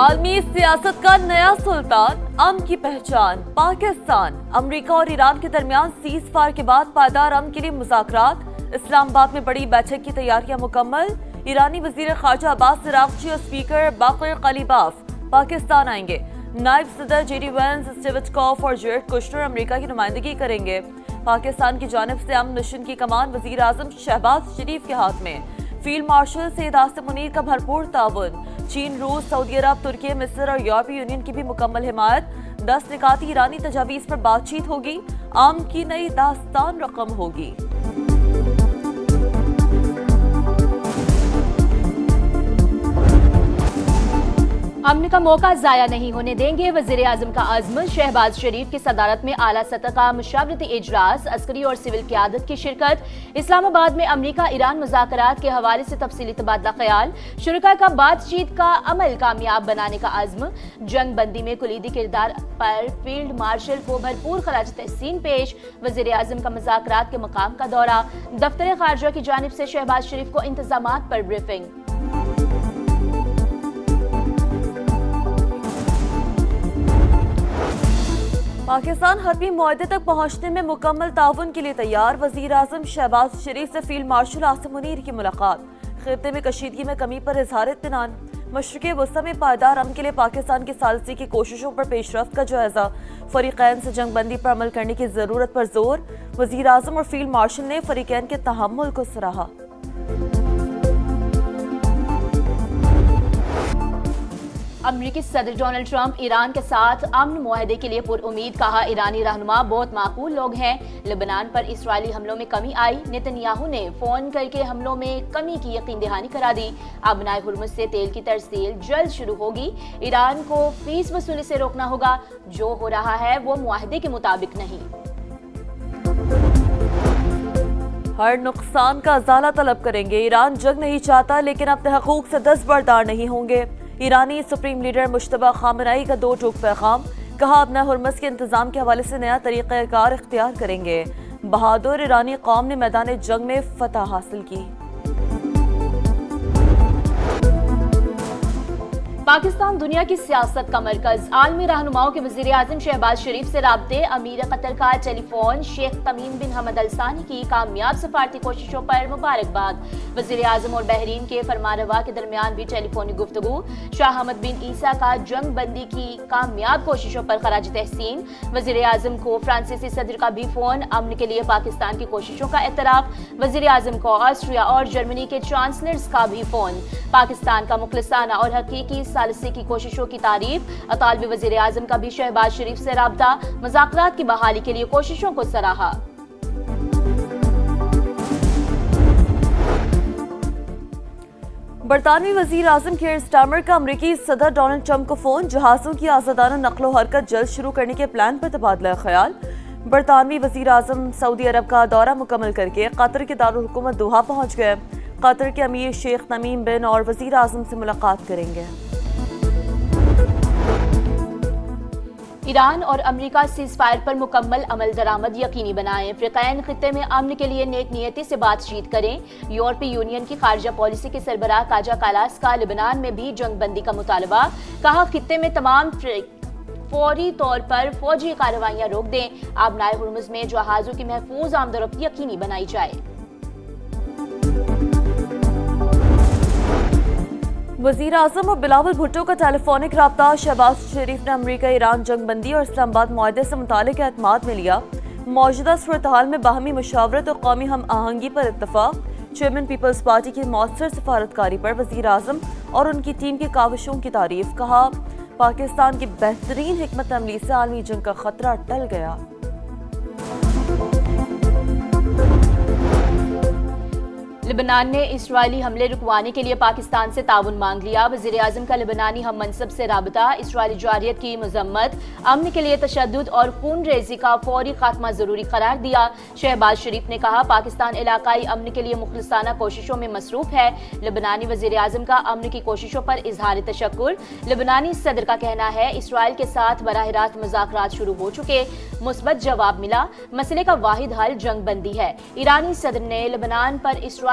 عالمی سیاست کا نیا سلطان، امن کی پہچان پاکستان۔ امریکہ اور ایران کے درمیان سیز فائر کے بعد پائیدار امن کے لیے مذاکرات۔ اسلام آباد میں بڑی بیٹھک کی تیاریاں مکمل۔ ایرانی وزیر خارجہ عباس عراقچی اور اسپیکر باقر قلیباف پاکستان آئیں گے۔ نائب صدر J D Vance, Steve Witkoff اور جیرڈ کشنر امریکہ کی نمائندگی کریں گے۔ پاکستان کی جانب سے امن مشن کی کمان وزیر اعظم شہباز شریف کے ہاتھ میں۔ فیلڈ مارشل سید آصم منیر کا بھرپور تعاون۔ چین، روس، سعودی عرب، ترکی، مصر اور یورپی یونین کی بھی مکمل حمایت۔ 10 نکاتی ایرانی تجاویز پر بات چیت ہوگی۔ امن کی نئی داستان رقم ہوگی۔ امن کا موقع ضائع نہیں ہونے دیں گے، وزیر اعظم کا عزم۔ شہباز شریف کی صدارت میں اعلیٰ سطح کا مشاورتی اجلاس، عسکری اور سول قیادت کی شرکت۔ اسلام آباد میں امریکہ ایران مذاکرات کے حوالے سے تفصیلی تبادلہ خیال۔ شرکاء کا بات چیت کا عمل کامیاب بنانے کا عزم۔ جنگ بندی میں کلیدی کردار پر فیلڈ مارشل کو بھرپور خراج تحسین پیش۔ وزیر اعظم کا مذاکرات کے مقام کا دورہ۔ دفتر خارجہ کی جانب سے شہباز شریف کو انتظامات پر بریفنگ۔ پاکستان حربی معاہدے تک پہنچنے میں مکمل تعاون کے لیے تیار۔ وزیر اعظم شہباز شریف سے فیلڈ مارشل آصم منیر کی ملاقات۔ خطے میں کشیدگی میں کمی پر اظہار اطمینان۔ مشرق وسطی میں پائیدار امن کے لیے پاکستان کی ثالثی کی کوششوں پر پیش رفت کا جائزہ۔ فریقین سے جنگ بندی پر عمل کرنے کی ضرورت پر زور۔ وزیر اعظم اور فیلڈ مارشل نے فریقین کے تحمل کو سراہا۔ امریکی صدر ڈونلڈ ٹرمپ ایران کے ساتھ امن معاہدے کے لیے پر امید، کہا ایرانی رہنما بہت معقول لوگ ہیں۔ لبنان پر اسرائیلی حملوں میں کمی آئی، نتنیاہو نے فون کر کے حملوں میں کمی کی یقین دہانی کرا دی۔ ابنائے ہرمز سے تیل کی ترسیل جلد شروع ہوگی۔ ایران کو فیس وصولی سے روکنا ہوگا، جو ہو رہا ہے وہ معاہدے کے مطابق نہیں۔ ہر نقصان کا ازالہ طلب کریں گے، ایران جنگ نہیں چاہتا لیکن اپنے حقوق سے دستبردار نہیں ہوں گے۔ ایرانی سپریم لیڈر مجتبیٰ خامنئی کا 2 ٹوک پیغام، کہا اپنا ہرمز کے انتظام کے حوالے سے نیا طریقہ کار اختیار کریں گے۔ بہادر ایرانی قوم نے میدان جنگ میں فتح حاصل کی۔ پاکستان دنیا کی سیاست کا مرکز، عالمی رہنماؤں کے وزیر اعظم شہباز شریف سے رابطے۔ امیر قطر کا ٹیلی فون، شیخ تمیم بن حمد ال ثانی کی کامیاب سفارتی کوششوں پر مبارکباد۔ وزیر اعظم اور بحرین کے فرمانروا کے درمیان بھی ٹیلی فونی گفتگو۔ شاہ حمد بن عیسیٰ کا جنگ بندی کی کامیاب کوششوں پر خراج تحسین۔ وزیر اعظم کو فرانسیسی صدر کا بھی فون، امن کے لیے پاکستان کی کوششوں کا اعتراف۔ وزیر اعظم کو آسٹریا اور جرمنی کے چانسلرز کا بھی فون۔ پاکستان کا مخلصانہ اور حقیقی ثالثی کی کوششوں کی تعریف۔ اطالوی وزیر اعظم کا بھی شہباز شریف سے رابطہ، مذاکرات کی بحالی کے لیے کوششوں کو سراہا۔ برطانوی وزیر اعظم کیئر سٹارمر کا امریکی صدر ڈونلڈ ٹرمپ کو فون، جہازوں کی آزادانہ نقل و حرکت جلد شروع کرنے کے پلان پر تبادلہ خیال۔ برطانوی وزیر اعظم سعودی عرب کا دورہ مکمل کر کے قطر کے دارالحکومت دوحہ پہنچ گئے۔ قطر کے امیر شیخ تمیم بن اور وزیر اعظم سے ملاقات کریں گے۔ ایران اور امریکہ سیز فائر پر مکمل عمل درآمد یقینی بنائیں۔ فریقین خطے میں امن کے لیے نیک نیتی سے بات چیت کریں۔ یورپی یونین کی خارجہ پالیسی کے سربراہ کاجا کالاس کا لبنان میں بھی جنگ بندی کا مطالبہ، کہا خطے میں تمام فوری طور پر فوجی کارروائیاں روک دیں۔ آبنائے ہرمز میں جہازوں کی محفوظ آمد و رفت یقینی بنائی جائے۔ وزیر اعظم اور بلاول بھٹو کا ٹیلی فونک رابطہ۔ شہباز شریف نے امریکہ ایران جنگ بندی اور اسلام آباد معاہدے سے متعلق اعتماد میں لیا۔ موجودہ صورتحال میں باہمی مشاورت اور قومی ہم آہنگی پر اتفاق۔ چیئرمین پیپلز پارٹی کی مؤثر سفارتکاری پر وزیر اعظم اور ان کی ٹیم کی کاوشوں کی تعریف، کہا پاکستان کی بہترین حکمت عملی سے عالمی جنگ کا خطرہ ٹل گیا۔ لبنان نے اسرائیلی حملے رکوانے کے لیے پاکستان سے تعاون مانگ لیا۔ وزیر اعظم کا لبنانی ہم منصب سے رابطہ، اسرائیلی جارحیت کی مذمت، امن کے لیے تشدد اور خون ریزی کا فوری خاتمہ ضروری قرار دیا۔ شہباز شریف نے کہا پاکستان علاقائی امن کے لیے مخلصانہ کوششوں میں مصروف ہے۔ لبنانی وزیر اعظم کا امن کی کوششوں پر اظہار تشکر۔ لبنانی صدر کا کہنا ہے اسرائیل کے ساتھ براہ راست مذاکرات شروع ہو چکے، مثبت جواب ملا۔ مسئلے کا واحد حل جنگ بندی ہے۔ ایرانی صدر نے لبنان پر اسرائیلی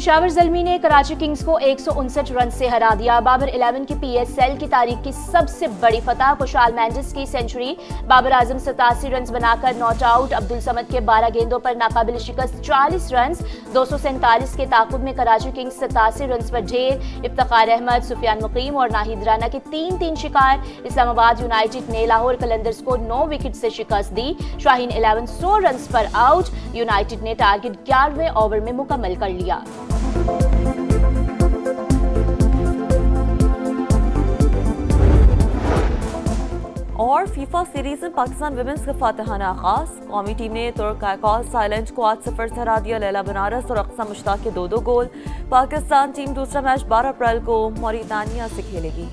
پشاور زلمی نے کراچی کنگز کو 159 رن سے ہرا دیا۔ بابر 11 کی PSL کی تاریخ کی سب سے بڑی فتح، خوشحال مینڈس کی سینچری، بابر اعظم 87 رنز بنا کر ناٹ آؤٹ، عبدالصمد کے 12 گیندوں پر ناقابل شکست 40 رنز، 247 کے تعاقب میں کراچی کنگز 87 رنز پر ڈھیر۔ افتخار احمد، سفیان مقیم اور ناہید رانا کے 3 شکار۔ اسلام آباد یونائیٹڈ نے لاہور قلندرز کو 9 وکٹ سے شکست دی۔ شاہین 11 100 رنز پر آؤٹ، یونائیٹڈ نے ٹارگٹ 11ویں اوور میں مکمل کر لیا۔ اور فیفا سیریز میں پاکستان ویمنز کا فاتحانہ آغاز، قومی ٹیم نے ترک آئیکاز تھائی لینڈ کو 8-0 سے ہرا دیا۔ لیلا بنارس اور اقصی مشتاق کے 2 گول۔ پاکستان ٹیم دوسرا میچ 12 اپریل کو موریتانیہ سے کھیلے گی۔